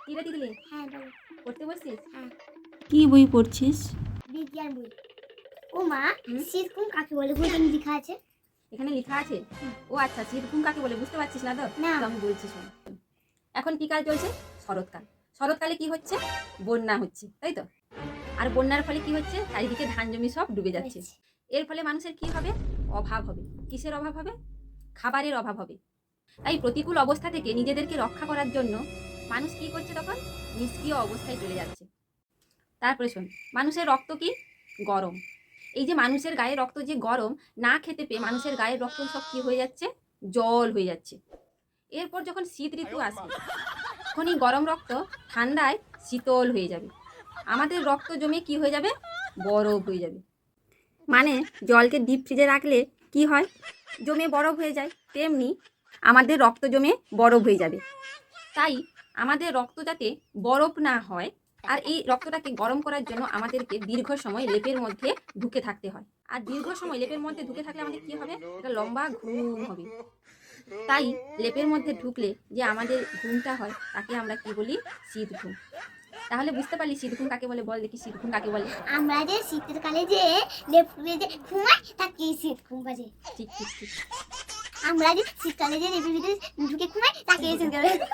কি রে দিদি? হ্যাঁ বলো। পড়তে বসছিস? হ্যাঁ। কি বই পড়ছিস? বিজ্ঞান বই। ও মা, হুম? শীতকুম কাকে বলে বইটা লেখা আছে? এখানে লেখা আছে? ও আচ্ছা, শীতঘুম কাকে বলে বুঝতে পারছিস না তো? না। তো আমি বলছি শোন। এখন কি কাল চলছে? শরৎকাল। শরৎকালে কি হচ্ছে? বন্যা হচ্ছে, তাই তো? আর বন্যার ফলে কি হচ্ছে? চারিদিকে ধান জমি সব ডুবে যাচ্ছে। এর ফলে মানুষের কি হবে? অভাব হবে। কিসের অভাব হবে? খাবারের অভাব হবে। তাই প্রতিকূল অবস্থা থেকে নিজেদেরকে রক্ষা করার জন্য মানুষ কি করছে তখন? নিষ্ক্রিয় অবস্থায় চলে যাচ্ছে। তারপরে শোন, মানুষের রক্ত কি? গরম। এই যে মানুষের গায়ে রক্ত যে গরম, না খেতে পেয়ে মানুষের গায়ের রক্ত সব কি হয়ে যাচ্ছে? জল হয়ে যাচ্ছে। এরপর যখন শীত ঋতু আসবে, তখন এই গরম রক্ত ঠান্ডায় শীতল হয়ে যাবে। আমাদের রক্ত জমে কি হয়ে যাবে? বরফ হয়ে যাবে। মানে জলকে ডিপ ফ্রিজে রাখলে কি হয়? জমে বরফ হয়ে যায়। তেমনি আমাদের রক্ত জমে বরফ হয়ে যাবে। তাই আমাদের রক্ত যাতে বরফ না হয়, আর এই রক্তটাকে গরম করার জন্য আমাদেরকে দীর্ঘ সময় লেপের মধ্যে ঢুকে থাকতে হয়। আর দীর্ঘ সময় লেপের মধ্যে ঢুকে থাকলে আমাদের কি হবে? একটা লম্বা ঘুম হবে। তাই লেপের মধ্যে ঢুকলে যে আমাদের ঘুমটা হয় তাকে আমরা কি বলি? শীত ঘুম। তাহলে বুঝতে পারলি শীত ঘুম কাকে বলে? বল দেখি শীত ঘুম কাকে বলে? আমরা যে শীতের কালে যে লেপ তুলে যে ঘুমাই তাকে শীতকুম বলে। ঠিক ঠিক ঠিক। আমরা যে শীতকালে যে লেপের ভিতরে ঢুকে ঘুমাই তাকে শীতকাল বলে।